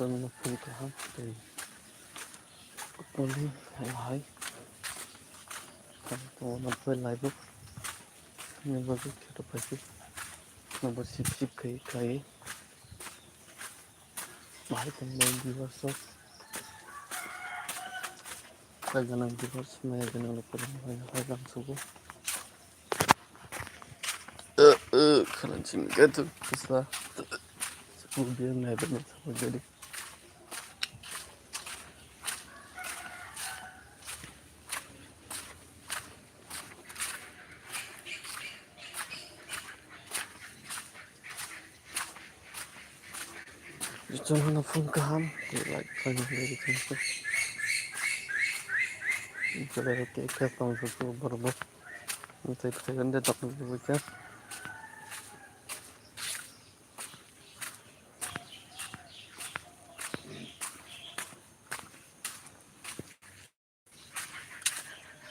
na punta thì only high to na phơi lại book nhưng mà cái đó phải chứ nó bớt ship cái bahar kan main di WhatsApp kailangan di WhatsApp may ganun pa rin hanggang suko kanan singkat basta sa problema na iba sa pagdali dito na phone kaham like kanya lagi dito kalau kayak pang suko baru nanti kailan dia tak berbeza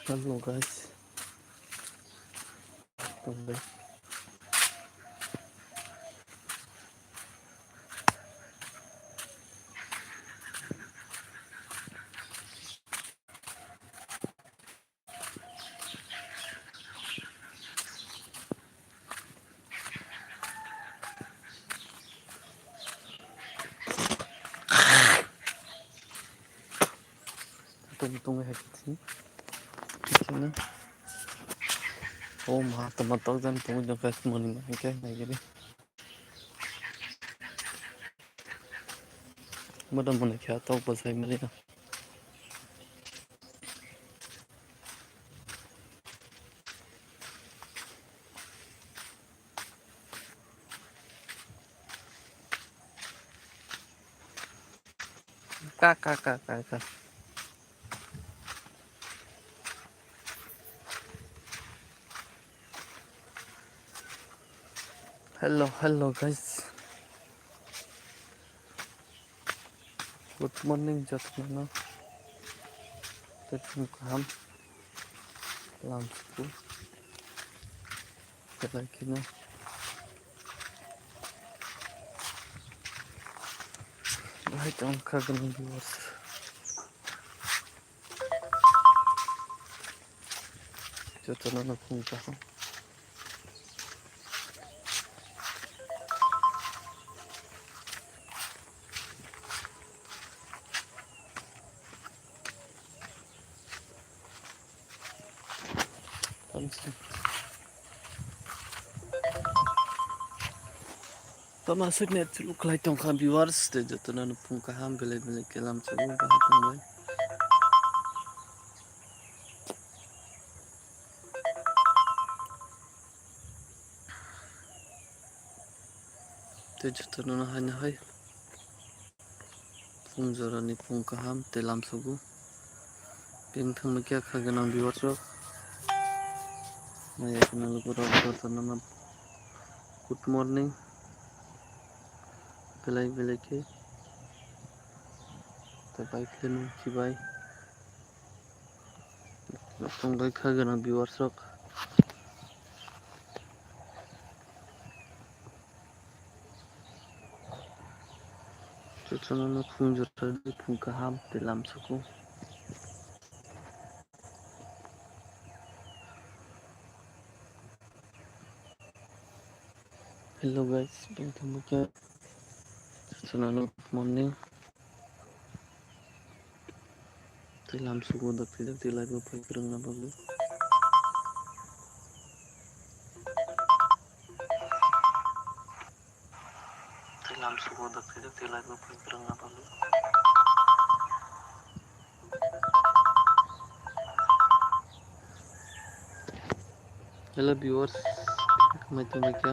hello guys tunggu tunggu sini sini oh mah teman-teman dan tunggu guys mau nih kayak gini mudah-mudahan kita tahu bahasa Indonesia kakak hello guys good morning jatmana tetap kaham lam suku lagi na right on kagan viewers jatmana pun kaham Pamasok na ito luklay tong viewers dito na pong kaham bilay kelam sa ulo bahit ng bay dito na hanya hay pong zara ni pong kaham telam sugu ping thang magya kaganang viewers ro may kanang lupura dito na good morning bilay ke tabay kenu kibay tong day kaganang viewers ro dito na pong zara ni pong kaham telam sugu hello guys ping thang magya good morning telam sugu dak tilay mo pagkrang na bago telam sugu dak tilay mo pagkrang na bago hello viewers may tumikya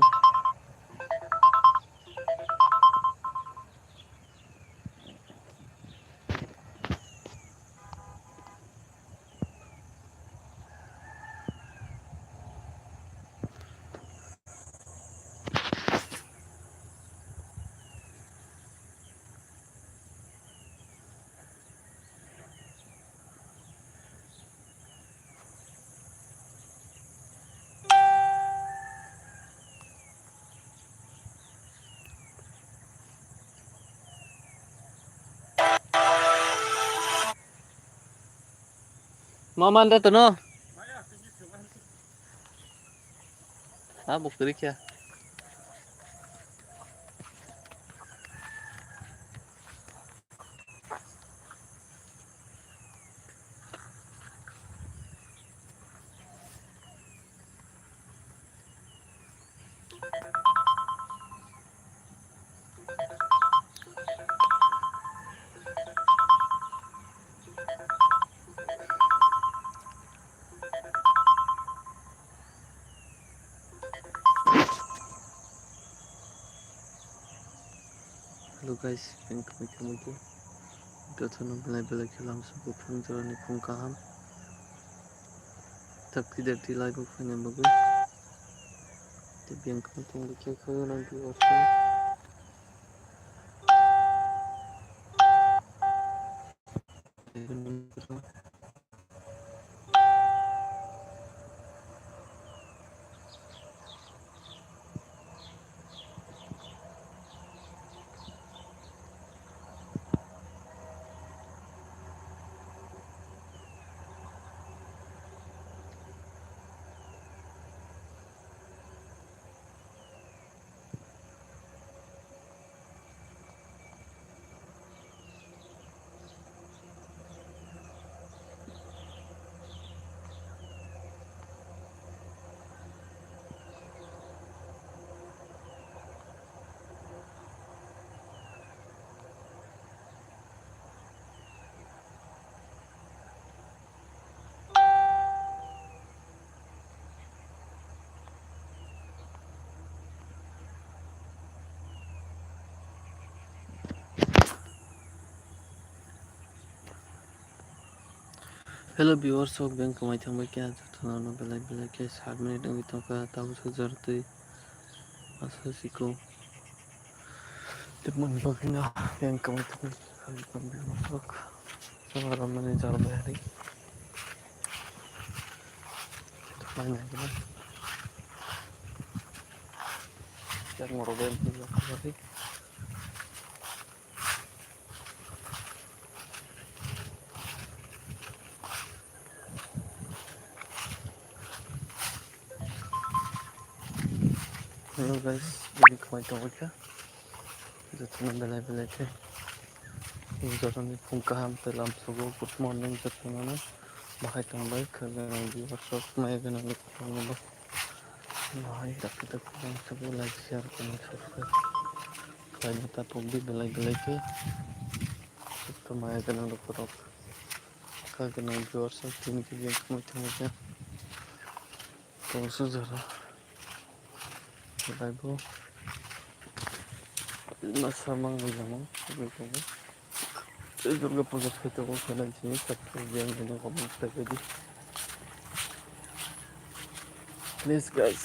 Maman dah tu no. Ah, bukti dia. Hello guys, yang kami tu. Kita tu belai kelam sebab pun jalan ni pun kaham. Tak tidak di live pun yang bagus. Tapi yang kami tu macam kau nanti orang. Hello viewers of bank kami tu macam tu nana belai ke 7 minit yang kita tahu sejarah asal siku. Teman baginya yang kami tu kami ambil masuk. Sekarang mana jalan hari. Banyak kan. Yang meroben tu hari. Hello guys, jadi kami tu macam. Jatuh belai ke. Jatuh ni pun kaham dalam subuh. Good morning jatuh mana. Bahai tambah kerana viewers of mai kena lepas nama. Bahai tak kita kurang sebuah like share dan subscribe. Kalau tak publik belai ke. Itu mai kena lepas. Kalau viewers of ini kita kami tu macam. Kau sudah Bible masa mang bilang begitu. Saya juga punya kita pun kena sini tapi yang ini kamu terjadi. Please guys,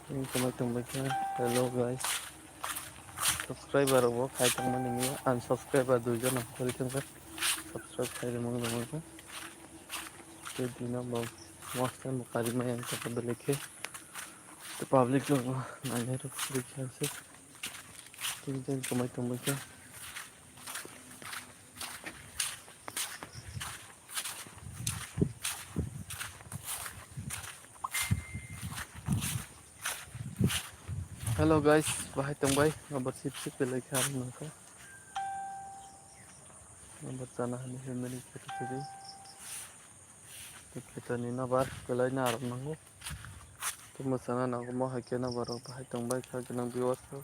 ini kamu baca. Hello guys, subscriber वो खाई तक मन नहीं है unsubscriber दूसरा ना करी तंग subscribe खाई मंग मंग का ये दिना बहुत मस्त है मुकारी में यहाँ का पता लिखे तो पब्लिक लोग ना ये तो लिखे से तीन तीन kamu baca. Hello guys, bahai tambah nomor sip belai kan mereka. Nomor tanah ni hemeli kita kita ni na bar belai na aram nangu. Tuma sana nangu mau hakian na baru bahai tambah kaki nang biwas tu.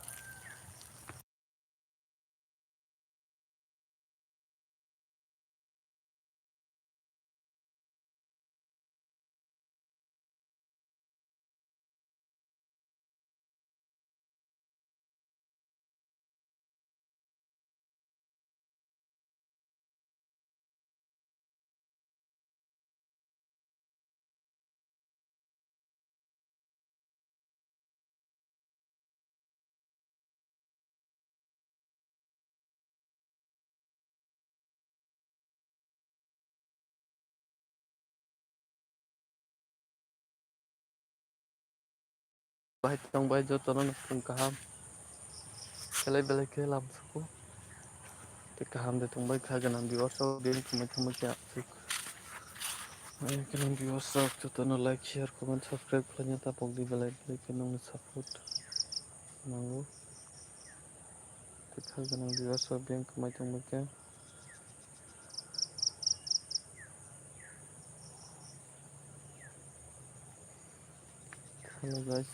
Bahai tambah jo tono pun kaham. Belai belai ke lam suku. Kaham de tungbai khaganam biwasok din kumai thamai kya kanam biwasok to like share comment subscribe khanya ta pogdi belai kanam support nango khaganam biwasok din kumai thamai kya hello guys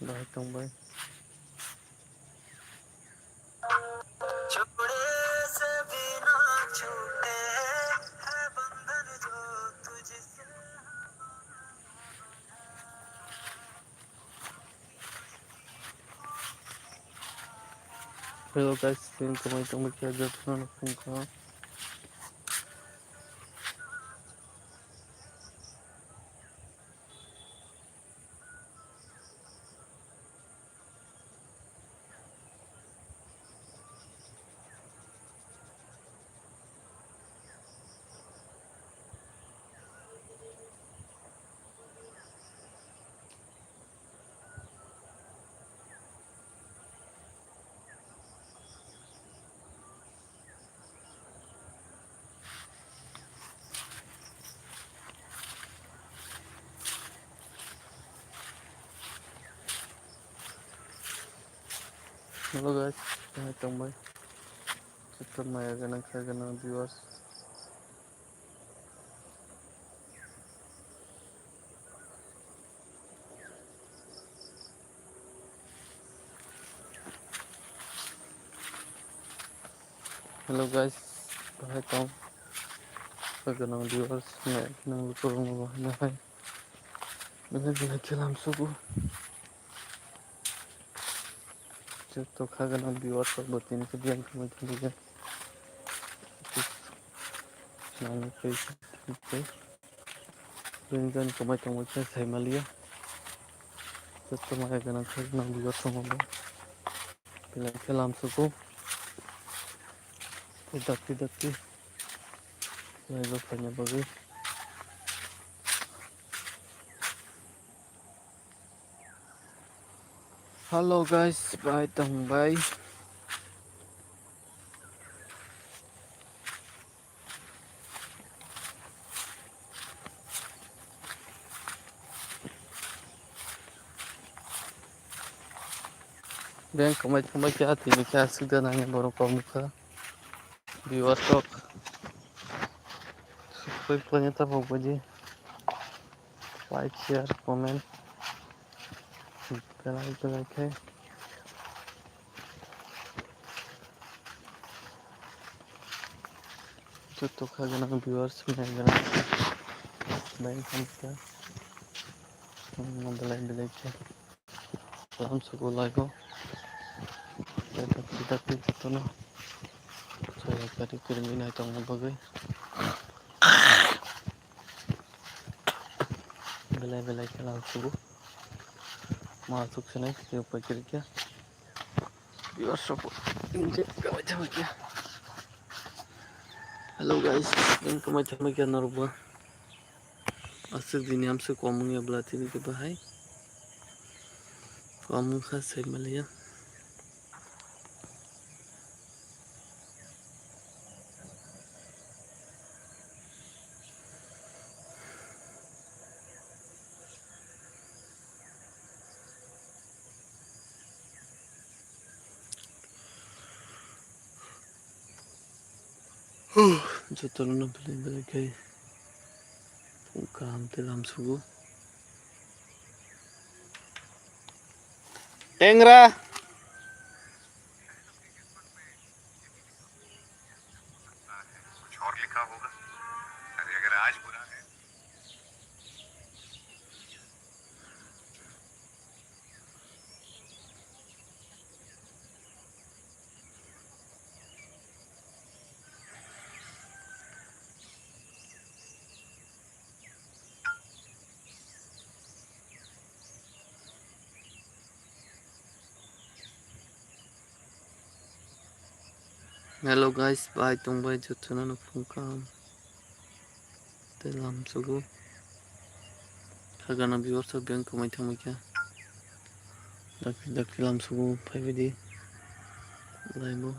bye tungbai hello guys din kumai thamai kya jatna phungka hello guys bye tungbai chapter maya khaganam viewers hello guys bye tong khaganam viewers maya kanang kurung ba na hai bila kalam suku to khaganam viewers of botin ke dian kumai thamai kya nang face okay ringan kumai thamai kya saimalia to maya khaganam viewers mo bila kalam suku dakti Lalu kanya bagi halo guys bye tong bye dan kumai kya ti kya sudah nanya baru muka viewers talk supaya ternyata bagus like share comment like hai to khaganam viewers mein gana main hamka belai kya salam suku lago dakti to no saya kari kirmi na tong bagai belai kalam suku masuk sini ke upakir kya viewers support inje kamai thamai kya hello guys din kamai thamai kya norba asik dini हमसे common या बुलाती नहीं के भाई common का सही मिलिया जो तलना पहले के काम तेलाम सुगु टेंगरा कुछ और लिखा होगा अरे अगर आज बुरा है hello guys bye tung bye जो तलना काम तेलाम सुगु खागाना viewers सब बैंक कमाई थमा क्या dakti lam sugu 5D limo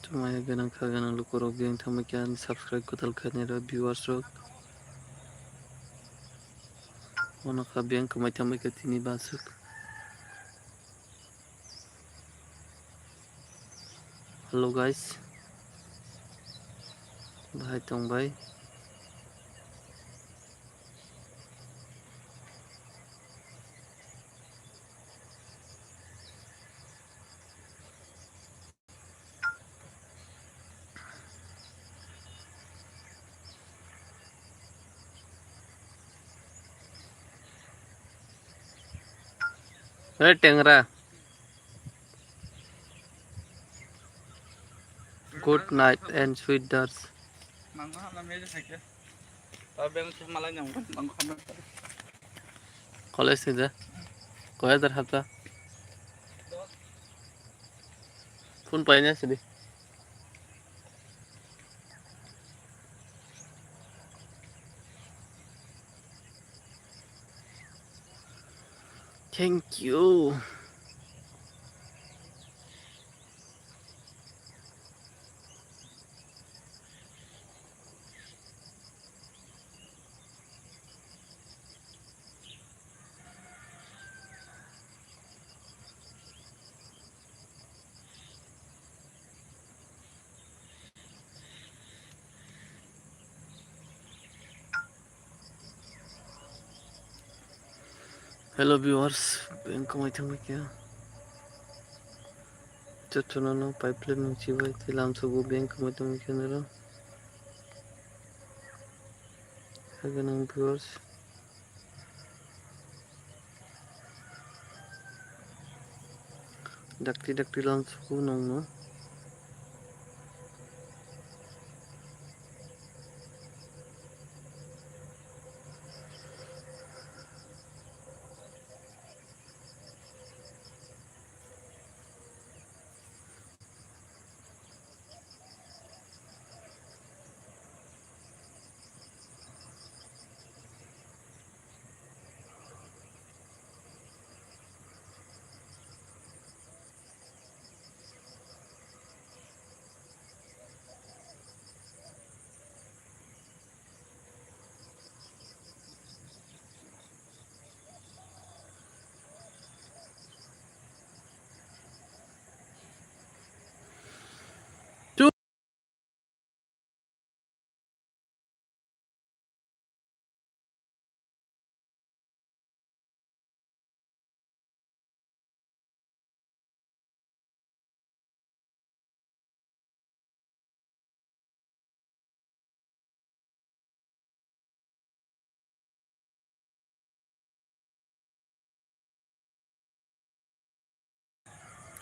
Tumaya ganang kaganang lukurog yang tamakyan subscribe ko talkanira viewers rok. Ona kabiyang kamay tamay katini basuk. Hello guys. Bahay tong bay. Hey Tengra. Good night and sweet dreams. College से जा कोई दर हफ्ता phone पाइने से दी thank you. Hello viewers, bank को मैं थम क्या चुनाव नो पाइपलाइन में चिवाई तिलाम सुगु बैंक को मैं थम क्या नरा kaganang viewers dakti lang suku nong no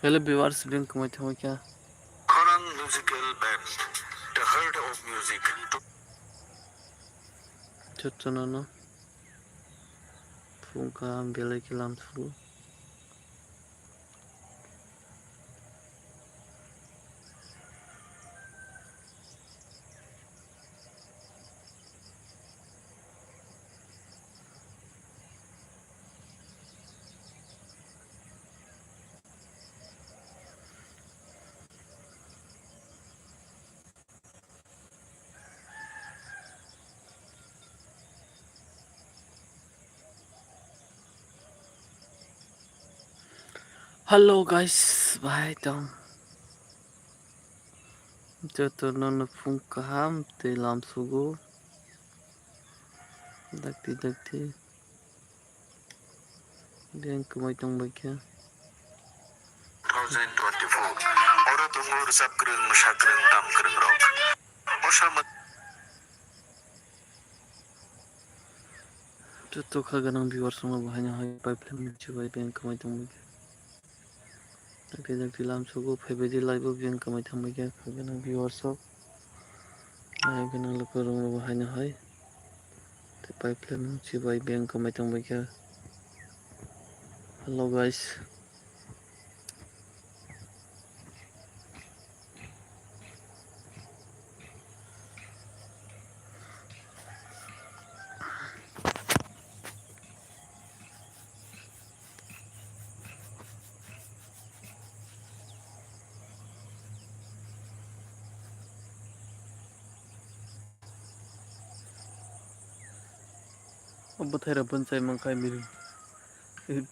hello viewers bank को मैं थम क्या Koran musical band, the heart of music. चुनाव नो फुंका बेले के लाम सुगु hello guys bye dong चुनाव नो फुंका हम तिलाम सुगु dakti बैंक को मैं थम क्या 2024. Ora tungur sapkrung mashakrung tamkrung rock. Osama तो kaganang viewers sama bahanya hai pipeline में चिवाई बैंक को मैं थम dakti lam sugu febedi live bank को मैं थम क्या kaganang viewers सब live ganang lukurong bahanya hai the pipeline में चिवाई बैंक को मैं थम क्या hello guys Bethera bonsai mangkai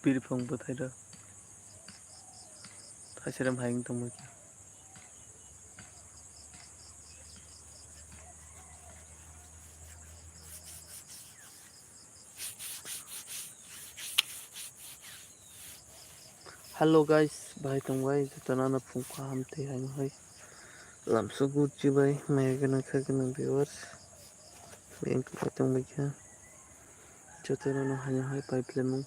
birifang bethera thaiseram haing tongmoi. Hello guys, bahai tongbai jotanana phungkha hamte haino hai. Lamso gutji bai mayagana khagana viewers. Bank bai tongbai kha. Jotanana haino hai pipeline.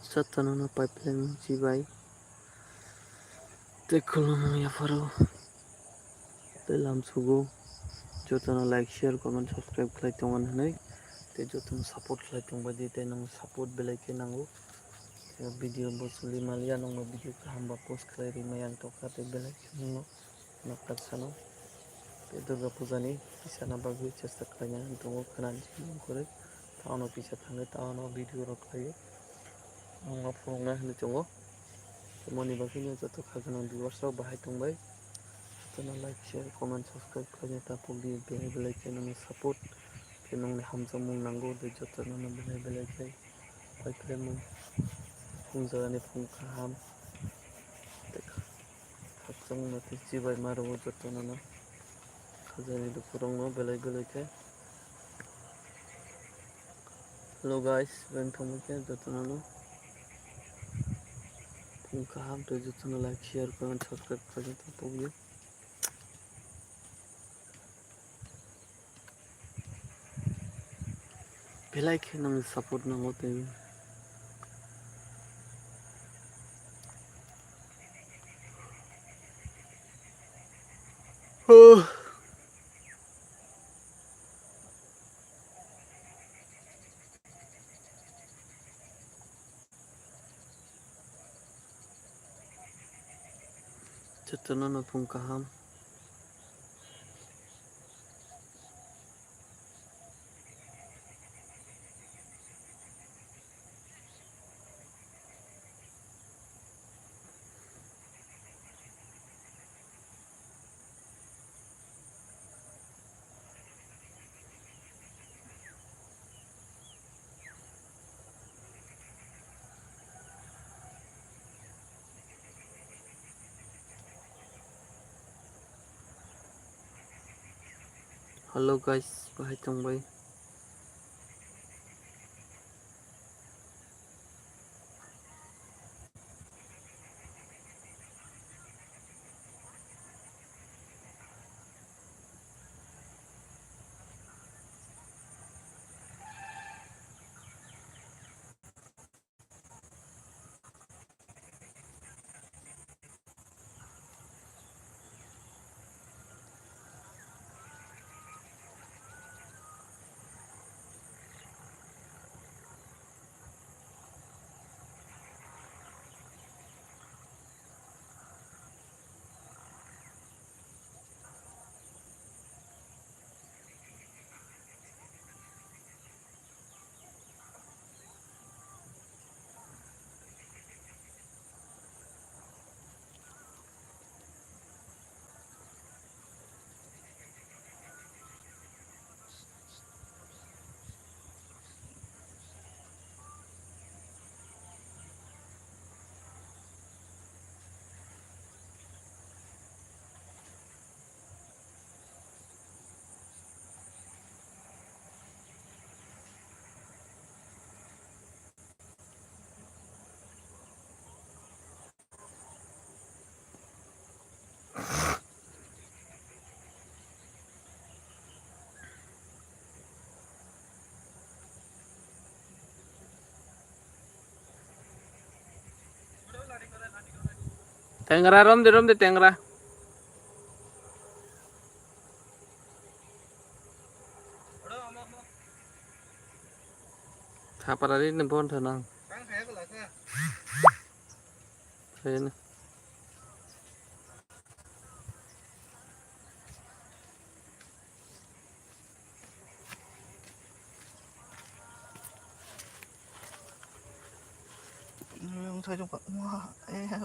Jotanana pipeline jibai. Tekolom ya faro. Te lamso go. Jotana like, share, comment, subscribe khlai tongan hanai. Te jotana support khlai tongbai di te nang support belai ke nango. Video bosuli malia nang video kahamba post khlai ri mayang toka te belai ke nango. Nakar sano. Te Durga Puja ni pisana bagui chesta khlainya tongo khanan jing kore. Taono pisa thangai taono video rok khlai. Nang phungna hne tongo. Moni bagui no joto khagana viewers rok bahai tongbai. Channel like, share, comment, subscribe khlainya tapok di belai ke nang support. Ke nang hamjamung nango de jotana na belai ke. Pipeline phungjarani phungkha ham. Hakjang mati jibai maro jotana na. Khajani dukurong no belai ke. Hello guys, bang thongmai ke jotana no. Phungkha ham to jotana like, share, comment, subscribe khlainya tapok di. Belai ke nang support nango te. Jotana na phungkha ham. Hello guys, bahai tongbai. Tengra rom de tengra. Thaparari ne bon thanang. Khayen. Saya jumpa. Wah, saya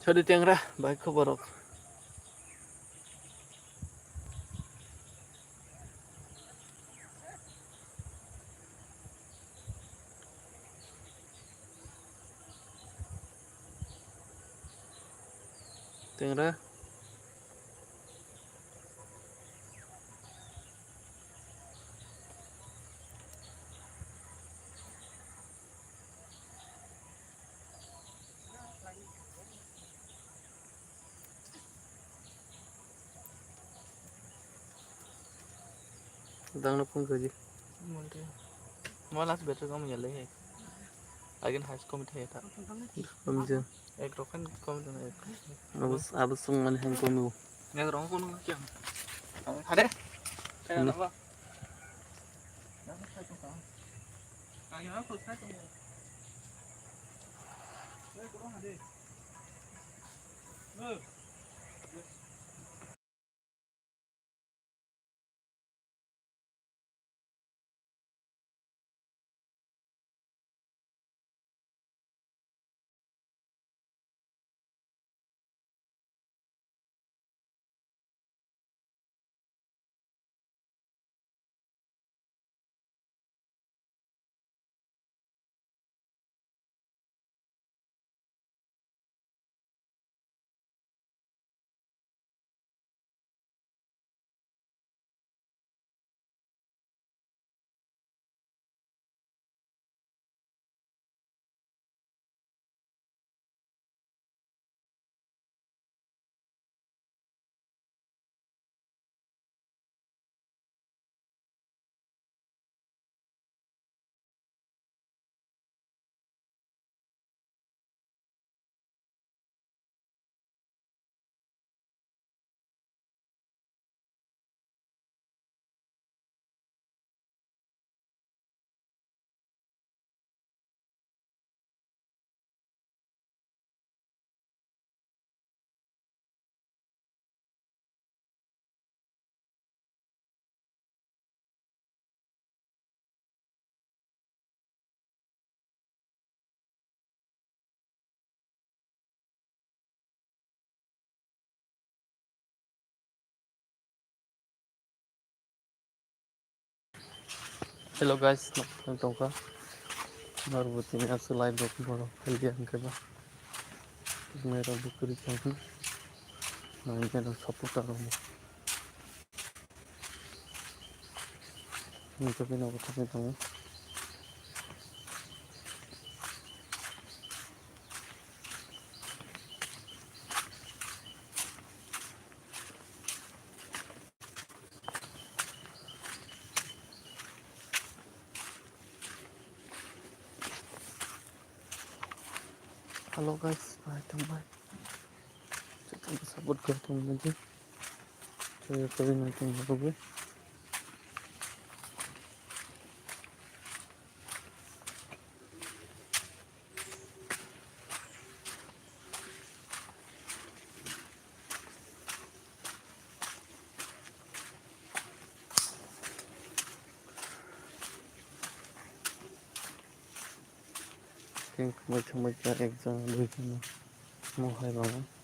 Sorry tiangra, baik KOKBOROK. Tiangra. Dang na pun gaji. Malas better kamu nyala ya. Again high school mit heta. Amja. Ek rokan kamu tuh ek. Abus sungan hang kono. Nggak rong kono kya. Ada? Saya Ano? apa? Ayo aku saya tuh. Saya kurang ada. Hello guys, nakita ka. Marubuti niya sa live KOKBOROK. Kaliyan ka ba? Meron bukuri ka mo. Nandiyan ang saputar mo. Hindi ka pinakita mo. Hello guys, bye tambay. Kita sabot ka itong medyo. Kaya kami natin marubi. Kaya kumay-kumay ka exam. Doon ka na. Muhay ba mo?